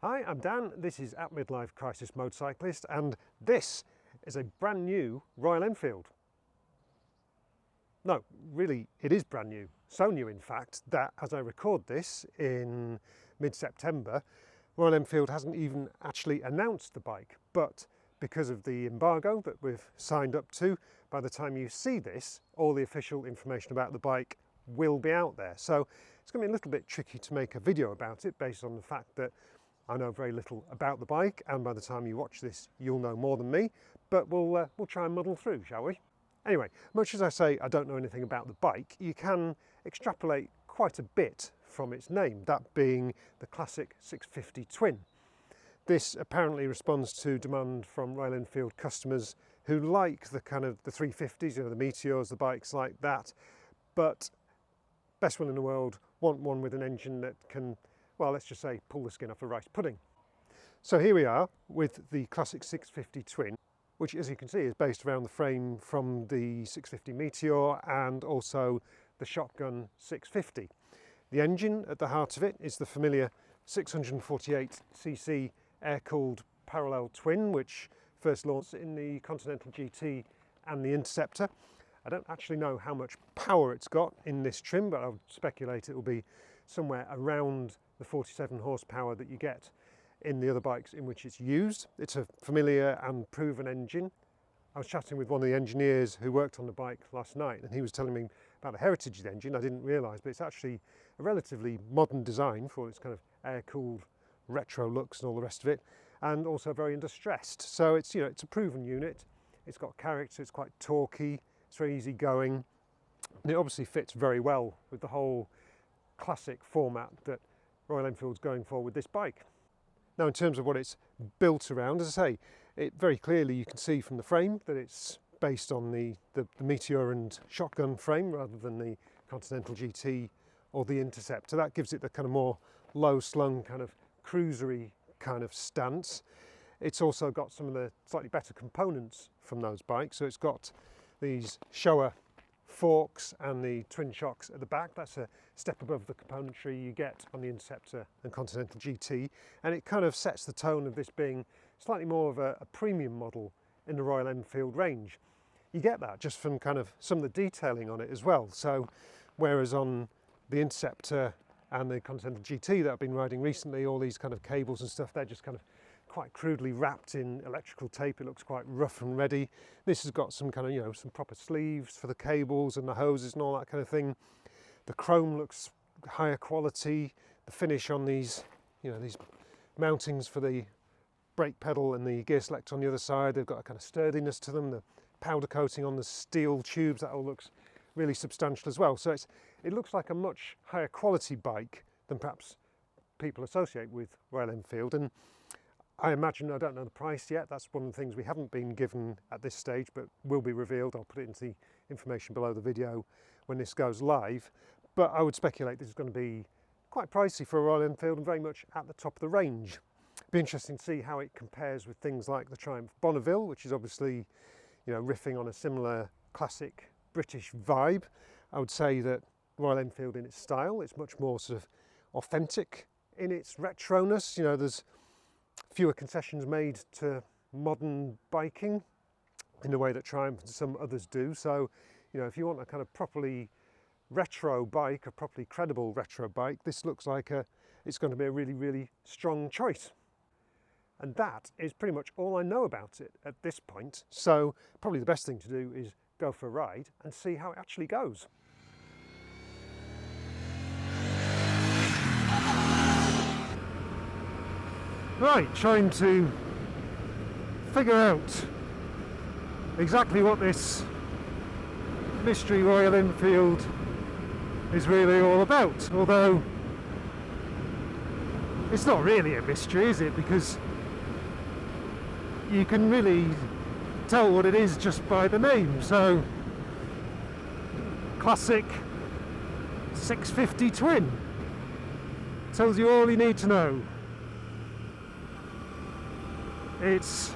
Hi, I'm Dan. This is At Midlife Crisis Motorcyclist, and this is a brand new Royal Enfield. No, really, it is brand new. So new, in fact, that as I record this in mid-September, Royal Enfield hasn't even actually announced the bike. But because of the embargo that we've signed up to, by the time you see this, all the official information about the bike will be out there. So it's going to be a little bit tricky to make a video about it based on the fact that I know very little about the bike, and by the time you watch this you'll know more than me, but we'll try and muddle through, shall we? Anyway, much as I say I don't know anything about the bike, you can extrapolate quite a bit from its name, that being the Classic 650 Twin. This apparently responds to demand from Royal Enfield customers who like the kind of the 350s, you know, the Meteors, the bikes like that, but best will in the world want one with an engine that can, well, let's just say, pull the skin off a rice pudding. So here we are with the Classic 650 Twin, which, as you can see, is based around the frame from the 650 Meteor and also the Shotgun 650. The engine at the heart of it is the familiar 648cc air-cooled parallel twin, which first launched in the Continental GT and the Interceptor. I don't actually know how much power it's got in this trim, but I would speculate it will be somewhere around the 47 horsepower that you get in the other bikes in which it's used. It's a familiar and proven engine. I was chatting with one of the engineers who worked on the bike last night, and he was telling me about the heritage of the engine. I didn't realise, but it's actually a relatively modern design for its kind of air-cooled retro looks and all the rest of it, and also very under-stressed. So it's, you know, it's a proven unit. It's got character, it's quite torquey, it's very easy going, and it obviously fits very well with the whole classic format that Royal Enfield's going for with this bike. Now, in terms of what it's built around, as I say, it very clearly you can see from the frame that it's based on the Meteor and Shotgun frame rather than the Continental GT or the Interceptor. That gives it the kind of more low-slung, kind of cruisery kind of stance. It's also got some of the slightly better components from those bikes. So it's got these Showa forks and the twin shocks at the back. That's a step above the componentry you get on the Interceptor and Continental GT, and it kind of sets the tone of this being slightly more of a premium model in the Royal Enfield range. You get that just from kind of some of the detailing on it as well. So whereas on the Interceptor and the Continental GT that I've been riding recently, all these kind of cables and stuff, they're just kind of quite crudely wrapped in electrical tape. It looks quite rough and ready. This has got some kind of, you know, some proper sleeves for the cables and the hoses and all that kind of thing. The chrome looks higher quality. The finish on these, you know, these mountings for the brake pedal and the gear select on the other side, they've got a kind of sturdiness to them. The powder coating on the steel tubes, that all looks really substantial as well. So it looks like a much higher quality bike than perhaps people associate with Royal Enfield. And I imagine, I don't know the price yet, that's one of the things we haven't been given at this stage, but will be revealed. I'll put it into the information below the video when this goes live. But I would speculate this is going to be quite pricey for a Royal Enfield and very much at the top of the range. It'd be interesting to see how it compares with things like the Triumph Bonneville, which is obviously, you know, riffing on a similar classic British vibe. I would say that Royal Enfield in its style, it's much more sort of authentic in its retroness. You know, there's fewer concessions made to modern biking in the way that Triumph and some others do. So, you know, if you want a kind of properly retro bike, a properly credible retro bike, this looks like it's going to be a really, really strong choice. And that is pretty much all I know about it at this point. So probably the best thing to do is go for a ride and see how it actually goes. Right, trying to figure out exactly what this mystery Royal Enfield is really all about. Although it's not really a mystery, is it? Because you can really tell what it is just by the name. So, Classic 650 Twin tells you all you need to know. It's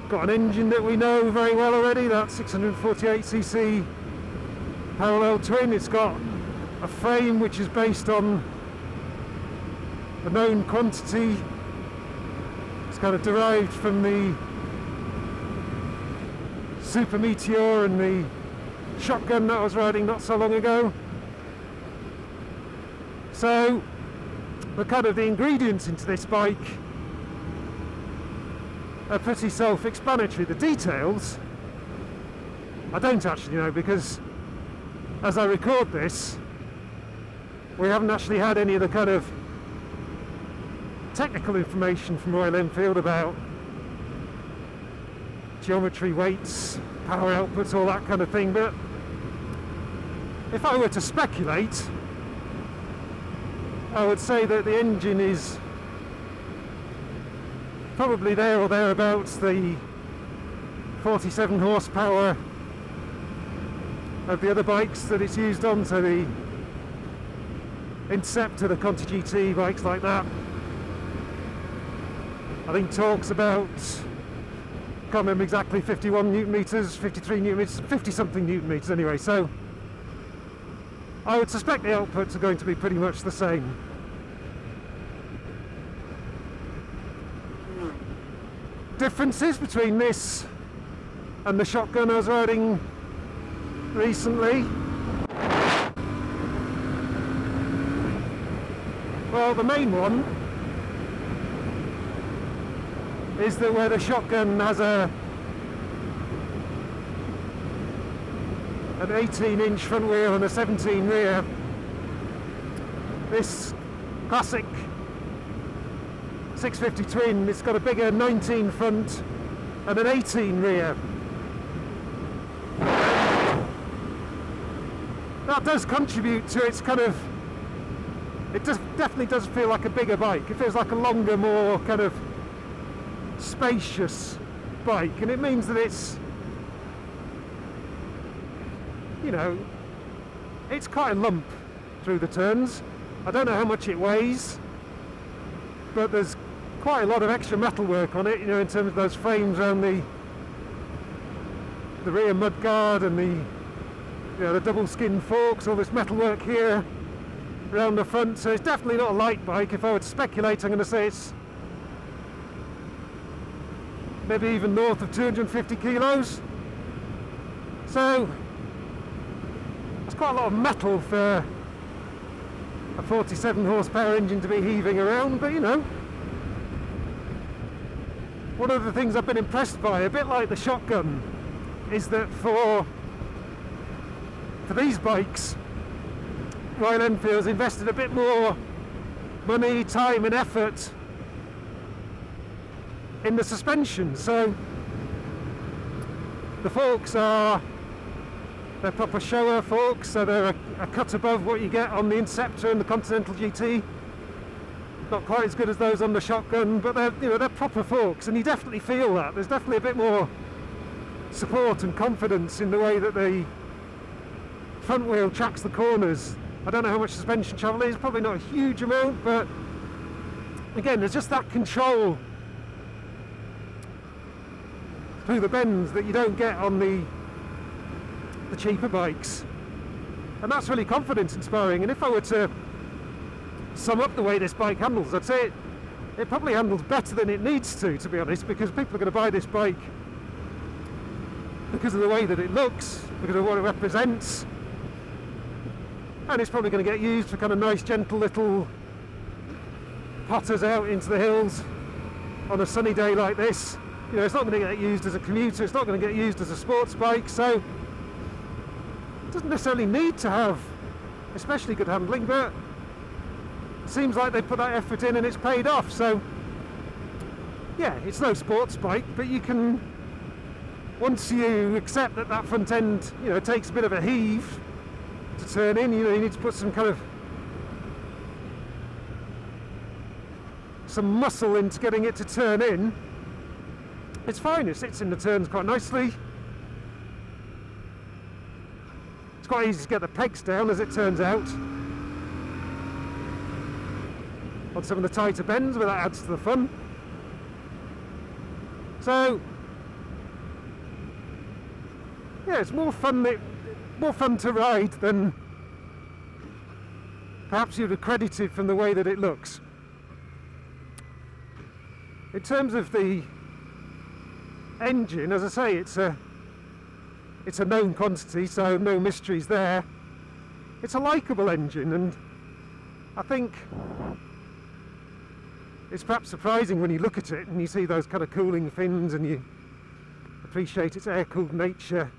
got an engine that we know very well already, that 648cc parallel twin. It's got a frame which is based on a known quantity. It's kind of derived from the Super Meteor and the shotgun that I was riding not so long ago. So the ingredients into this bike are pretty self-explanatory. The details I don't actually know, because as I record this we haven't actually had any of the kind of technical information from Royal Enfield about geometry, weights, power outputs, all that kind of thing. But if I were to speculate, I would say that the engine is probably there or thereabouts the 47 horsepower of the other bikes that it's used on, so the Interceptor, the Conti GT, bikes like that. I think torque's about, can't remember exactly, 51 newton meters, 53 newton meters, 50 something newton meters anyway, so I would suspect the outputs are going to be pretty much the same. Differences between this and the shotgun I was riding recently. Well, the main one is that where the shotgun has an 18-inch front wheel and a 17 rear, this classic 650 twin, it's got a bigger 19 front and an 18 rear. That does contribute to its kind of, definitely does feel like a bigger bike. It feels like a longer, more kind of spacious bike, and it means that it's, you know, it's quite a lump through the turns. I don't know how much it weighs, but there's quite a lot of extra metal work on it, you know, in terms of those frames around the rear mudguard and the, you know, the double skin forks, all this metal work here around the front. So it's definitely not a light bike. If I were to speculate, I'm going to say it's maybe even north of 250 kilos. So it's quite a lot of metal for a 47 horsepower engine to be heaving around, but you know, one of the things I've been impressed by, a bit like the shotgun, is that for these bikes, Royal Enfield's invested a bit more money, time and effort in the suspension. So the forks they're proper Showa forks, so they're a cut above what you get on the Interceptor and the Continental GT. Not quite as good as those on the shotgun, but they're, you know, they're proper forks, and you definitely feel that. There's definitely a bit more support and confidence in the way that the front wheel tracks the corners. I don't know how much suspension travel is, probably not a huge amount, but again, there's just that control through the bends that you don't get on the cheaper bikes, and that's really confidence inspiring. And if I were to sum up the way this bike handles, I'd say it probably handles better than it needs to be honest, because people are going to buy this bike because of the way that it looks, because of what it represents, and it's probably going to get used for kind of nice gentle little potters out into the hills on a sunny day like this. You know, it's not going to get used as a commuter, it's not going to get used as a sports bike, so it doesn't necessarily need to have especially good handling, but it seems like they put that effort in and it's paid off. So yeah, it's no sports bike, but you can, once you accept that that front end, you know, takes a bit of a heave to turn in, you know, you need to put some kind of some muscle into getting it to turn in. It's fine, it sits in the turns quite nicely. It's quite easy to get the pegs down, as it turns out, on some of the tighter bends, but that adds to the fun. So yeah, it's more fun to ride than perhaps you'd accredit it from the way that it looks. In terms of the engine, as I say, it's a known quantity, so no mysteries there. It's a likeable engine, and I think it's perhaps surprising when you look at it and you see those kind of cooling fins and you appreciate its air-cooled nature,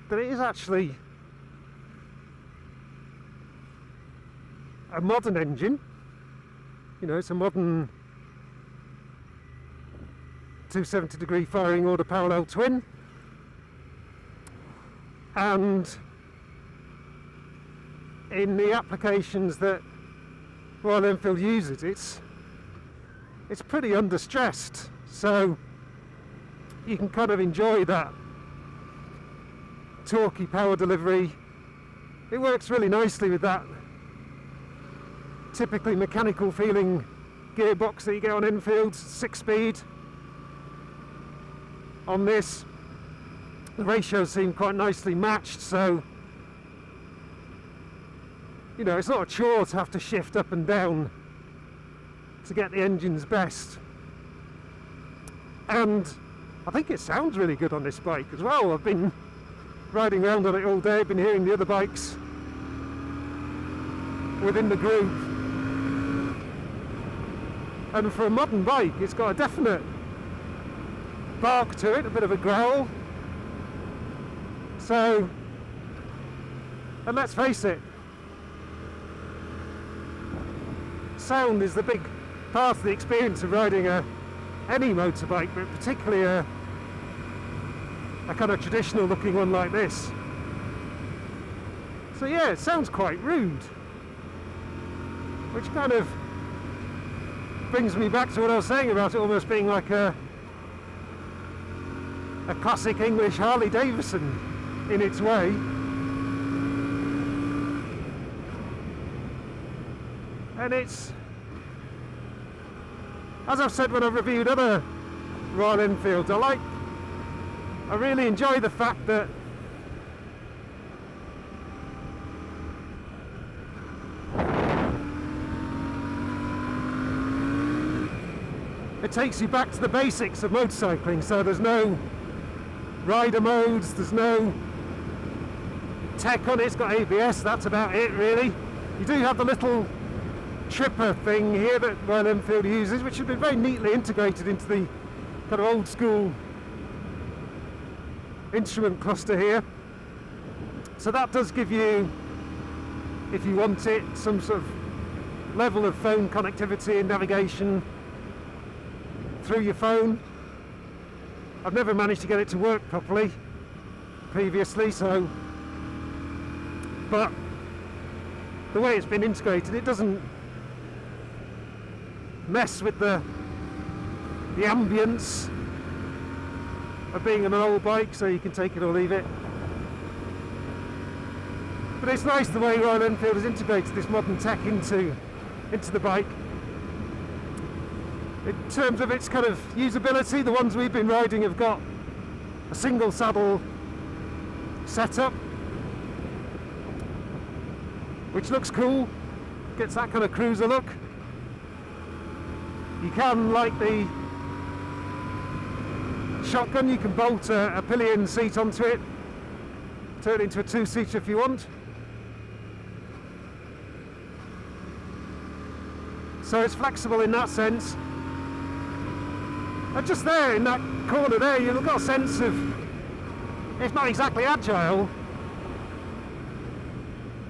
that it is actually a modern engine. You know, it's a modern 270-degree firing order parallel twin, and in the applications that Royal Enfield uses, it's pretty understressed, so you can kind of enjoy that torquey power delivery. It works really nicely with that typically mechanical feeling gearbox that you get on Enfield, 6-speed. On this, the ratios seem quite nicely matched, so you know, it's not a chore to have to shift up and down to get the engine's best. And I think it sounds really good on this bike as well. I've been riding around on it all day, been hearing the other bikes within the group, and for a modern bike it's got a definite bark to it, a bit of a growl. So, and let's face it, sound is the big part of the experience of riding any motorbike, but particularly a kind of traditional looking one like this. So yeah, it sounds quite rude, which kind of brings me back to what I was saying about it almost being like a classic English Harley Davidson in its way. And it's, as I've said when I've reviewed other Royal Enfields, I really enjoy the fact that it takes you back to the basics of motorcycling. So there's no rider modes, there's no tech on it, it's got ABS, that's about it really. You do have the little tripper thing here that Royal Enfield uses, which has been very neatly integrated into the kind of old school instrument cluster here. So that does give you, if you want it, some sort of level of phone connectivity and navigation through your phone. I've never managed to get it to work properly previously, so, but the way it's been integrated, it doesn't mess with the ambience of being on an old bike, so you can take it or leave it. But it's nice the way Royal Enfield has integrated this modern tech into the bike. In terms of its kind of usability, the ones we've been riding have got a single saddle setup, which looks cool, gets that kind of cruiser look. You can, like the shotgun, you can bolt a pillion seat onto it, turn it into a two-seater if you want. So it's flexible in that sense. And just there, in that corner there, you've got a sense of, if not exactly agile,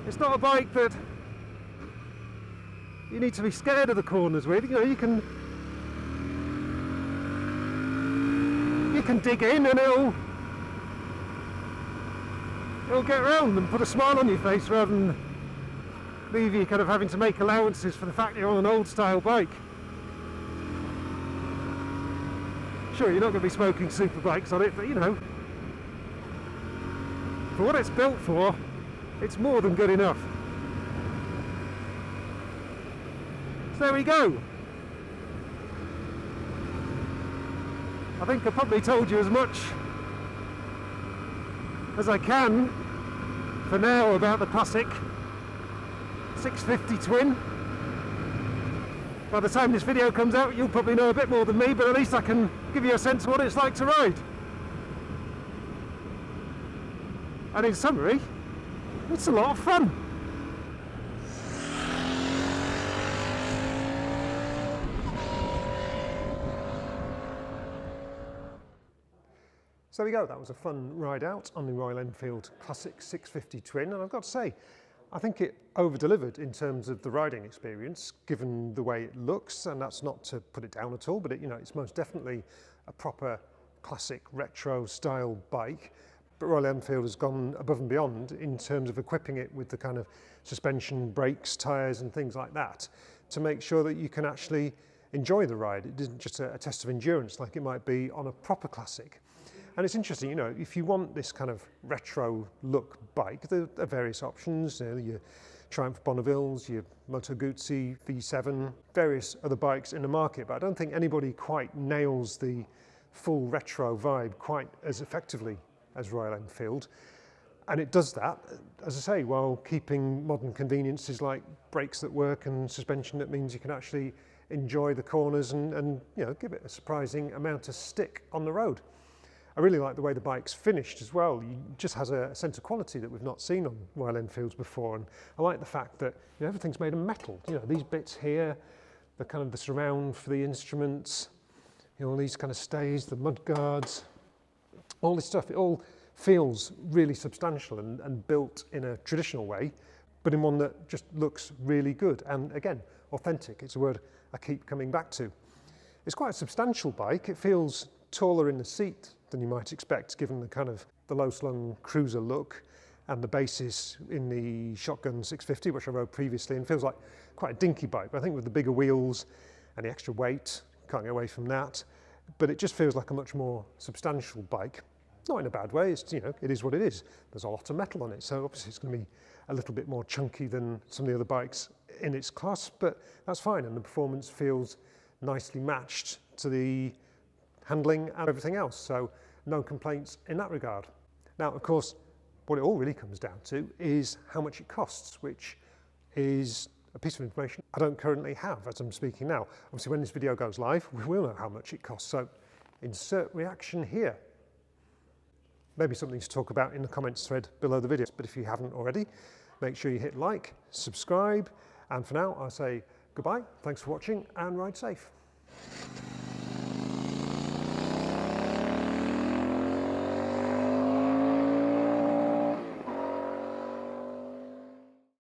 it's not a bike that you need to be scared of the corners with. You know, you can dig in and it'll get around and put a smile on your face rather than leave you kind of having to make allowances for the fact you're on an old style bike. Sure, you're not going to be smoking super bikes on it, but you know, for what it's built for, it's more than good enough. So there we go. I think I probably told you as much as I can for now about the classic 650 twin. By the time this video comes out, you'll probably know a bit more than me, but at least I can give you a sense of what it's like to ride. And in summary, it's a lot of fun. So there we go, that was a fun ride out on the Royal Enfield Classic 650 Twin, and I've got to say, I think it over-delivered in terms of the riding experience, given the way it looks, and that's not to put it down at all, but it's most definitely a proper classic retro style bike. But Royal Enfield has gone above and beyond in terms of equipping it with the kind of suspension, brakes, tyres and things like that to make sure that you can actually enjoy the ride. It isn't just a test of endurance like it might be on a proper classic. And it's interesting, if you want this kind of retro look bike, there are various options, your Triumph Bonnevilles, your Moto Guzzi V7, various other bikes in the market, but I don't think anybody quite nails the full retro vibe quite as effectively as Royal Enfield. And it does that, as I say, while keeping modern conveniences like brakes that work and suspension that means you can actually enjoy the corners and give it a surprising amount of stick on the road. I really like the way the bike's finished as well. It just has a sense of quality that we've not seen on Royal Enfields before, and I like the fact that everything's made of metal. These bits here, the kind of the surround for the instruments, all these kind of stays, the mud guards, all this stuff. It all feels really substantial and built in a traditional way, but in one that just looks really good. And again, authentic. It's a word I keep coming back to. It's quite a substantial bike. It feels taller in the seat than you might expect, given the kind of the low-slung cruiser look and the basis in the Shotgun 650, which I rode previously, and feels like quite a dinky bike. But I think with the bigger wheels and the extra weight, can't get away from that. But it just feels like a much more substantial bike. Not in a bad way, it is what it is. There's a lot of metal on it, so obviously it's going to be a little bit more chunky than some of the other bikes in its class, but that's fine, and the performance feels nicely matched to the handling and everything else, so no complaints in that regard. Now, of course, what it all really comes down to is how much it costs, which is a piece of information I don't currently have as I'm speaking now. Obviously, when this video goes live, we will know how much it costs, so insert reaction here. Maybe something to talk about in the comments thread below the video, but if you haven't already, make sure you hit like, subscribe, and for now, I'll say goodbye, thanks for watching, and ride safe.